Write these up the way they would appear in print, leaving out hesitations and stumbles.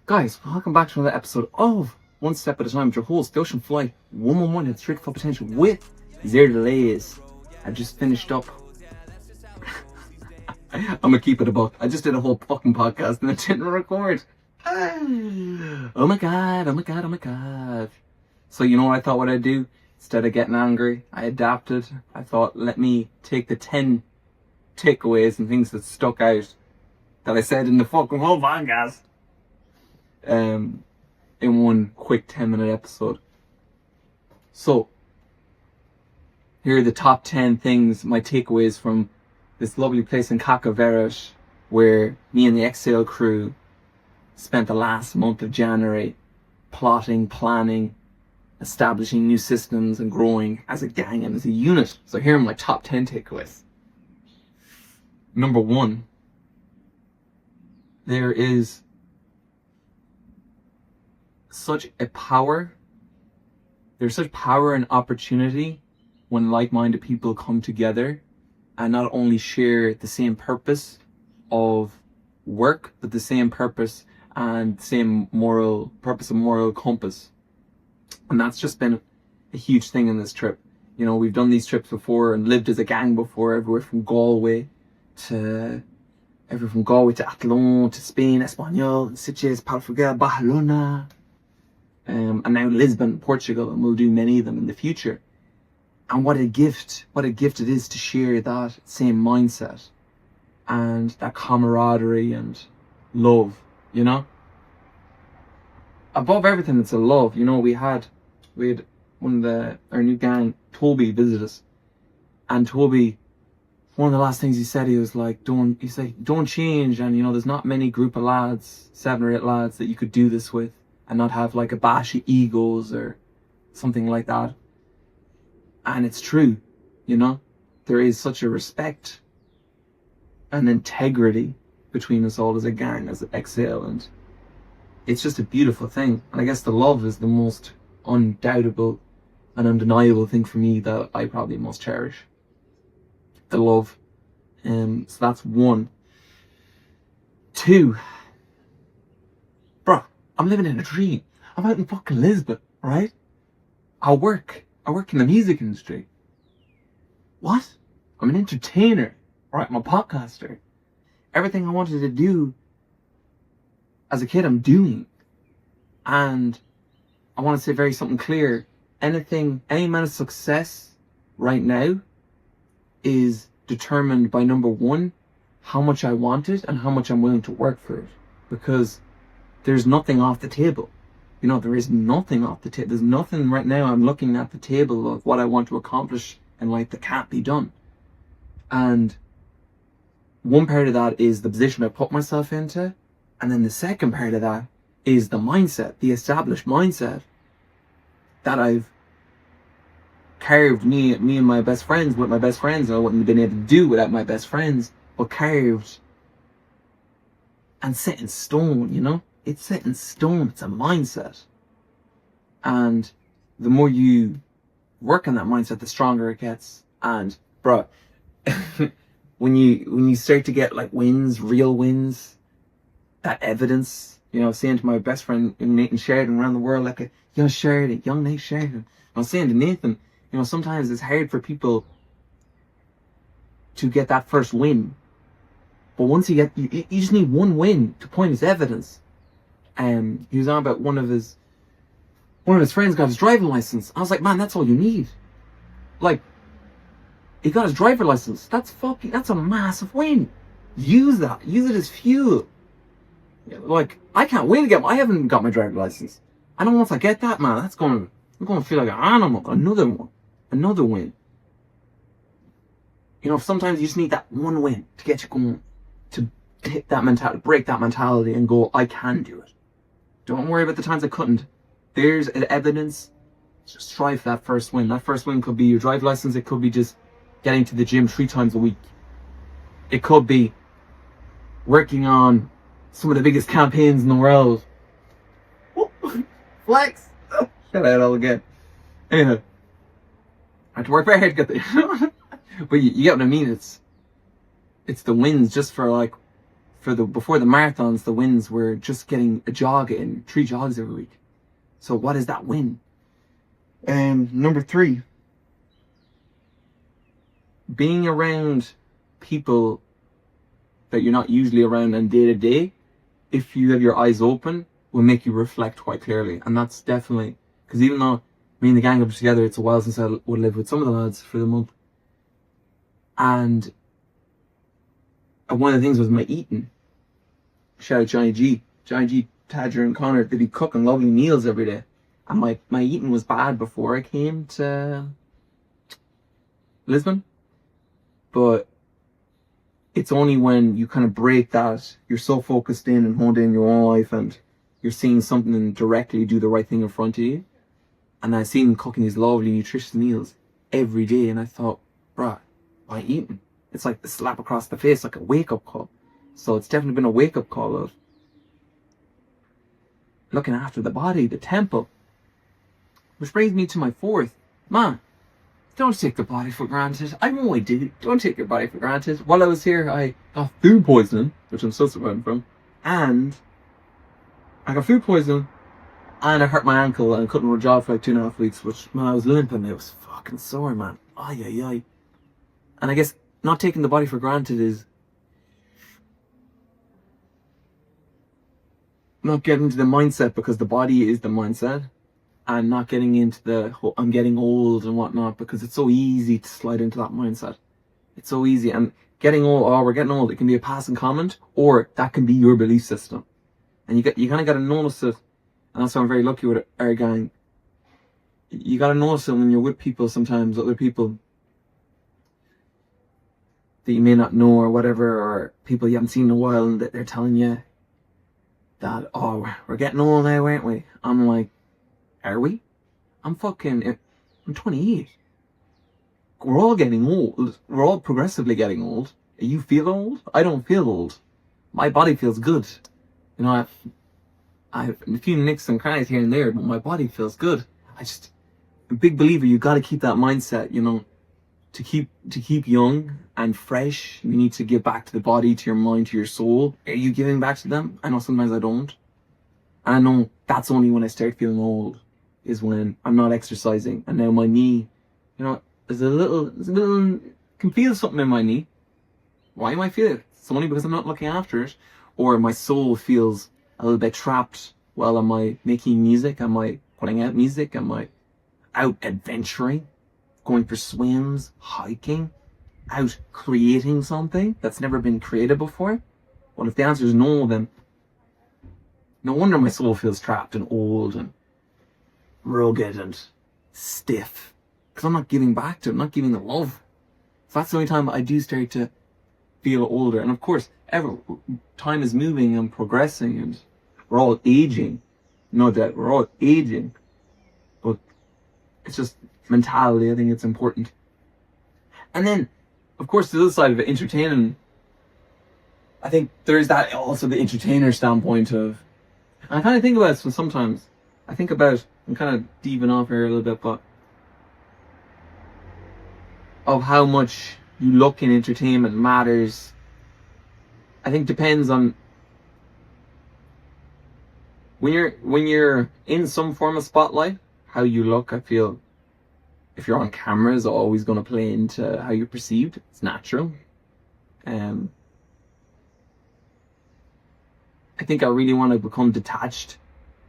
Guys, welcome back to another episode of One Step at a Time with your host, the Ocean Flight 111 and straight full potential with zero delays. I just finished up. I'm gonna keep it a buck. I just did a whole fucking podcast and it didn't record. Oh my god. So you know what I thought what I'd do? Instead of getting angry, I adapted. I thought, let me take the 10 takeaways and things that stuck out that I said in the fucking whole podcast in one quick 10-minute episode. So here are the top 10 things, my takeaways from this lovely place in Cacaveras, where me and the Exhale crew spent the last month of January plotting, planning, establishing new systems and growing as a gang and as a unit. So here are my top 10 takeaways. Number 1, there is such power and opportunity when like-minded people come together and not only share the same purpose of work, but the same purpose and same moral compass. And that's just been a huge thing in this trip. You know, we've done these trips before and lived as a gang before, everywhere from Galway to Athlone, to Spain, Espanol, Sitges, Portugal, Barcelona, and now Lisbon, Portugal, and we'll do many of them in the future. And what a gift it is to share that same mindset and that camaraderie and love, you know? Above everything, it's a love. You know, we had one of our new gang, Toby, visit us. And Toby, one of the last things he said, he was like, don't change. And you know, there's not many group of lads, 7 or 8 lads that you could do this with and not have like a bash of egos or something like that. And it's true, you know, there is such a respect and integrity between us all as a gang, as Exhale, and it's just a beautiful thing. And I guess the love is the most undoubtable and undeniable thing for me that I probably most cherish. The love. So that's 1. 2. Bro, I'm living in a dream. I'm out in fucking Lisbon, right? I work in the music industry. What? I'm an entertainer, right? I'm a podcaster. Everything I wanted to do as a kid, I'm doing. And I want to say something clear. Any amount of success right now is determined by, number 1, how much I want it and how much I'm willing to work for it. Because there's nothing off the table. You know, there is nothing off the table. There's nothing right now. I'm looking at the table of what I want to accomplish in life that can't be done. And one part of that is the position I put myself into. And then the second part of that is the mindset, the established mindset that I've carved me and my best friends, with my best friends, I wouldn't have been able to do without my best friends, but carved and set in stone, you know? It's set in stone. It's a mindset. And the more you work on that mindset, the stronger it gets. And bro, when you start to get like wins, real wins, that evidence, you know, saying to my best friend Nathan Sheridan around the world, like, young Nate Sheridan. I was saying to Nathan, you know, sometimes it's hard for people to get that first win. But once you just need one win to point as evidence. He was on about one of his friends got his driving license. I was like, man, that's all you need. Like, he got his driver license. That's a massive win. Use that. Use it as fuel. Like, I can't wait to I haven't got my driver license. I know once I get that, man, I'm going to feel like an animal. Another win. You know, sometimes you just need that one win to get you going, to hit that mentality, break that mentality and go, I can do it. Don't worry about the times I couldn't. There's evidence. Just strive for that first win. That first win could be your drive license. It could be just getting to the gym 3 times a week. It could be working on some of the biggest campaigns in the world. Flex! Shout out all again. Anyway, I had to work very hard to get there. But you get what I mean. It's the wins just for before the marathons, the wins were just getting a jog in, 3 jogs every week. So what is that win? Number 3, being around people that you're not usually around on day to day, if you have your eyes open, will make you reflect quite clearly. And that's definitely, because even though me and the gang are together, it's a while since I would live with some of the lads for the month. And one of the things was my eating. Shout out Johnny G, Tadger and Connor, they'd be cooking lovely meals every day. And my eating was bad before I came to Lisbon. But it's only when you kind of break that, you're so focused in and honed in your own life and you're seeing something directly do the right thing in front of you. And I seen them cooking these lovely, nutritious meals every day. And I thought, bruh, why eating? It's like the slap across the face, like a wake-up call. So it's definitely been a wake-up call of looking after the body, the temple. Which brings me to my 4th. Man, don't take the body for granted. I know I do. Don't take your body for granted. While I was here, I got food poisoning, which I'm still suffering from. And I got food poisoning. And I hurt my ankle and I couldn't run a job for like 2.5 weeks, which, man, I was limping. It was fucking sore, man. Ay, ay, ay. And I guess not taking the body for granted is not getting into the mindset, because the body is the mindset, and not getting into the I'm getting old and whatnot, because it's so easy to slide into that mindset. It's so easy. And getting old, oh, we're getting old, it can be a passing comment, or that can be your belief system. And you kind of got to notice it. And that's why I'm very lucky with our gang. You got to notice it when you're with people sometimes, other people that you may not know or whatever, or people you haven't seen in a while, and they're telling you that, oh, we're getting old now, aren't we? I'm like, are we? I'm 28. We're all getting old. We're all progressively getting old. You feel old? I don't feel old. My body feels good. You know, I have a few nicks and crannies here and there, but my body feels good. I'm a big believer, you got to keep that mindset, you know, to keep young and fresh. You need to give back to the body, to your mind, to your soul. Are you giving back to them? I know sometimes I don't. And I know that's only when I start feeling old, is when I'm not exercising. And now my knee, you know, there's a little, can feel something in my knee. Why am I feeling it? It's only because I'm not looking after it. Or my soul feels a little bit trapped. Well, am I making music? Am I putting out music? Am I out adventuring? Going for swims, hiking, out creating something that's never been created before? Well, if the answer is no, then no wonder my soul feels trapped and old and rugged and stiff. Because I'm not giving back to it, I'm not giving the love. So that's the only time I do start to feel older. And of course, time is moving and progressing, and we're all aging. No doubt, we're all aging. But it's just mentality. I think it's important. And then, of course, the other side of it, entertaining. I think there's that also the entertainer standpoint of, and I kind of think about it, so sometimes I think about, I'm kind of deeping off here a little bit, but of how much you look in entertainment matters. I think depends on when you're in some form of spotlight, how you look. I feel if you're on camera is always going to play into how you're perceived. It's natural. I think I really want to become detached,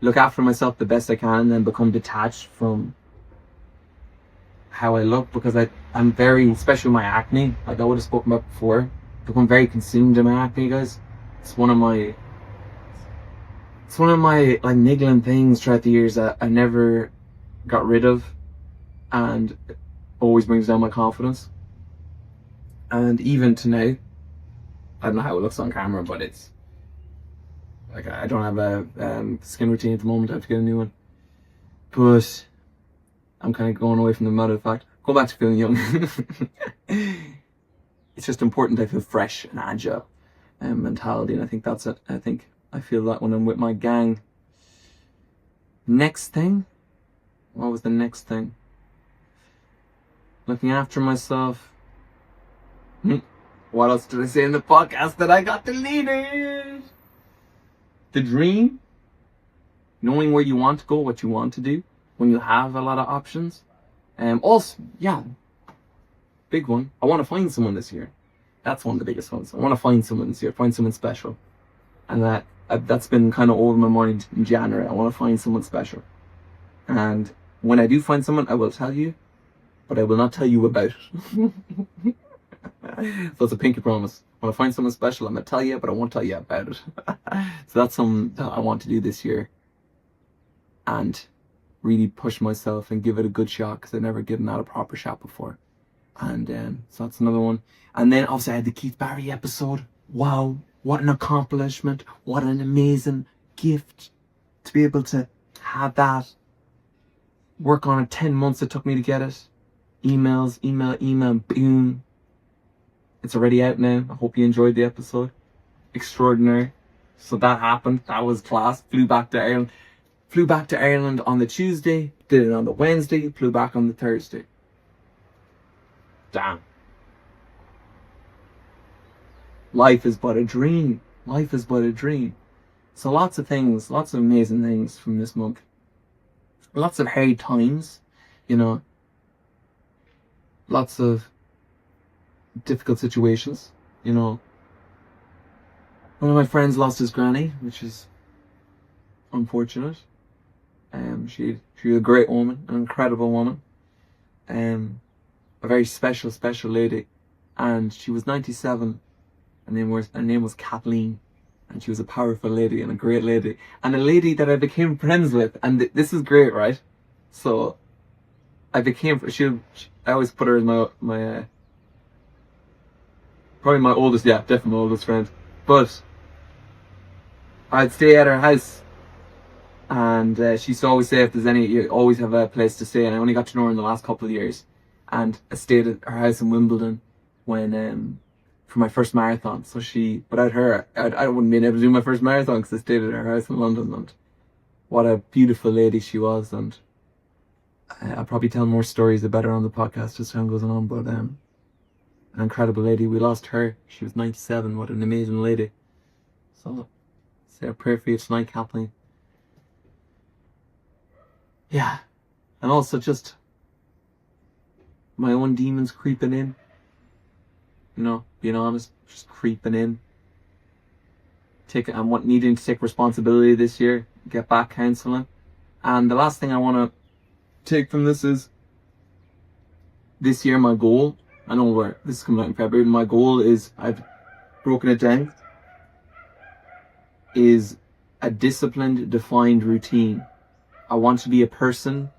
look after myself the best I can, and then become detached from how I look, because I'm very, especially with my acne, like I would have spoken about before, become very consumed in my acne, guys. It's one of my like niggling things throughout the years that I never got rid of, and it always brings down my confidence. And even to now, I don't know how it looks on camera, but it's like I don't have a skin routine at the moment. I have to get a new one, but I'm kind of going away from the matter of fact. Go back to feeling young. It's just important I feel fresh and agile mentality, and I think that's it. I feel that when I'm with my gang. Next thing, what was the next thing? Looking after myself. What else did I say in the podcast that I got deleted? The dream, knowing where you want to go, what you want to do, when you have a lot of options. Also, yeah, big one. I want to find someone this year. That's one of the biggest ones. I want to find someone this year, find someone special. And that's been kind of over my mind in January. I want to find someone special. And when I do find someone, I will tell you, but I will not tell you about it. So it's a pinky promise. When I find someone special, I'm going to tell you, but I won't tell you about it. So that's something that I want to do this year. And really push myself and give it a good shot, because I've never given that a proper shot before. And so that's another one. And then obviously I had the Keith Barry episode. Wow, what an accomplishment. What an amazing gift to be able to have that. Work on it, 10 months it took me to get it. Email, boom. It's already out now. I hope you enjoyed the episode. Extraordinary. So that happened. That was class. Flew back to Ireland on the Tuesday. Did it on the Wednesday. Flew back on the Thursday. Damn. Life is but a dream. Life is but a dream. So lots of things, lots of amazing things from this month. Lots of hard times, you know. Lots of difficult situations, you know. One of my friends lost his granny, which is unfortunate. She was a great woman, an incredible woman. A very special lady. And she was 97. Her name was Kathleen. And she was a powerful lady and a great lady. And a lady that I became friends with. And this is great, right? So, I always put her as my probably my oldest, yeah, definitely my oldest friend. But, I'd stay at her house. And she used to always say, if there's you always have a place to stay. And I only got to know her in the last couple of years. And I stayed at her house in Wimbledon when, for my first marathon. So without her, I wouldn't be able to do my first marathon, because I stayed at her house in London. And what a beautiful lady she was. And I'll probably tell more stories about her on the podcast as time goes on. But an incredible lady. We lost her. She was 97. What an amazing lady. So say a prayer for you tonight, Kathleen. Yeah. And also just my own demons creeping in. You know, being honest, just creeping in. I'm needing to take responsibility this year, get back counselling. And the last thing I want to take from this is, this year my goal, I know this is coming out in February, my goal is, I've broken it down, is a disciplined, defined routine. I want to be a person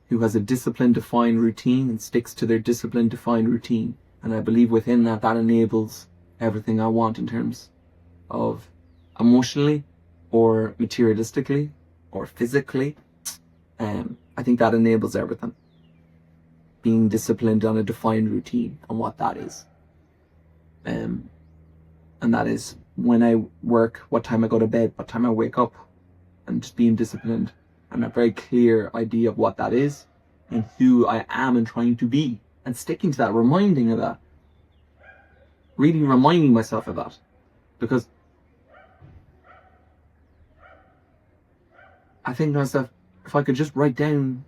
who has a disciplined, defined routine and sticks to their disciplined, defined routine. And I believe within that enables everything I want in terms of emotionally or materialistically or physically. I think that enables everything. Being disciplined on a defined routine and what that is. And that is when I work, what time I go to bed, what time I wake up, and just being disciplined and a very clear idea of what that is and who I am and trying to be. And sticking to that, reminding of that. Really reminding myself of that. Because I think to myself, if I could just write down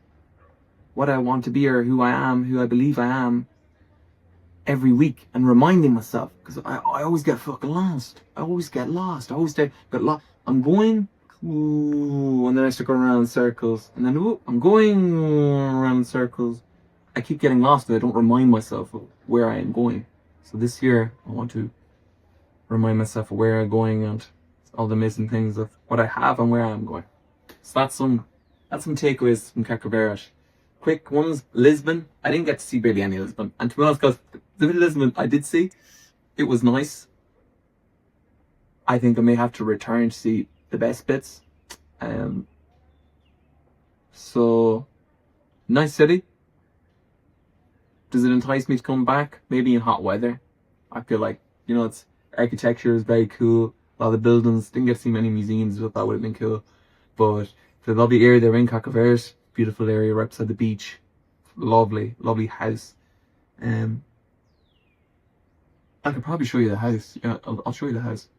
what I want to be or who I am, who I believe I am, every week, and reminding myself, because I always get fucking lost. I always get lost. I always get lost. I'm going, ooh, and then I start going around in circles. And then, ooh, I'm going around in circles. I keep getting lost and I don't remind myself of where I am going. So this year, I want to remind myself of where I'm going and all the amazing things of what I have and where I am going. So that's some takeaways from Cacaveras. Quick ones, Lisbon. I didn't get to see barely any of Lisbon. And to be honest, guys, the bit of Lisbon I did see, it was nice. I think I may have to return to see the best bits. So, nice city. Does it entice me to come back? Maybe in hot weather. I feel like, its architecture is very cool. A lot of the buildings, didn't get to see many museums, but that would have been cool. But the lovely area they're in, Cacaveras, beautiful area right beside the beach. Lovely, lovely house. I could probably show you the house. Yeah, I'll show you the house.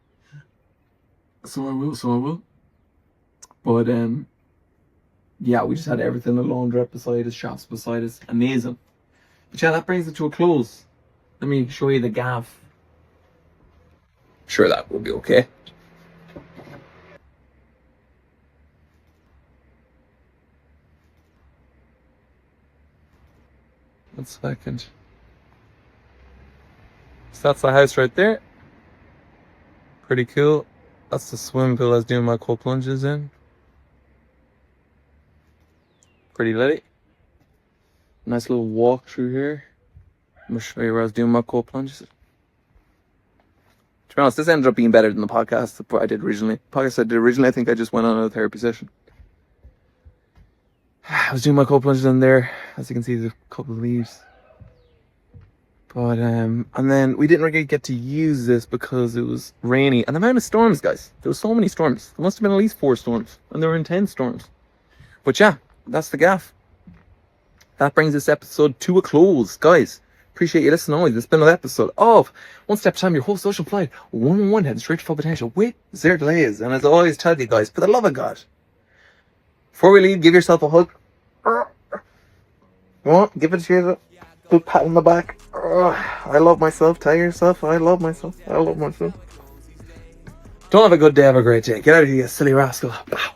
So I will. But yeah, we just had everything, the laundrette beside us, shops beside us. Amazing. But yeah, that brings it to a close. Let me show you the gaff. Sure, that will be okay. 1 second. So that's the house right there. Pretty cool. That's the swimming pool I was doing my cold plunges in. Pretty litty. Nice little walk through here. I'm gonna show you where I was doing my cold plunges. To be honest, this ended up being better than the podcast that I did originally. The podcast I did originally, I think I just went on a therapy session. I was doing my cold plunges in there. As you can see, there's a couple of leaves. But, and then we didn't really get to use this because it was rainy. And the amount of storms, guys. There were so many storms. There must have been at least 4 storms. And there were intense storms. But yeah, that's the gaff. That brings this episode to a close. Guys, appreciate you listening always. It's been another episode of One Step at a Time, your whole social flight. 111 heading straight to full potential with 0 delays. And as I always tell you guys, for the love of God, before we leave, give yourself a hug. Come on, give it to you. Good pat on the back. I love myself. Tell yourself, I love myself. I love myself. Don't have a good day, have a great day. Get out of here, you silly rascal. Pow.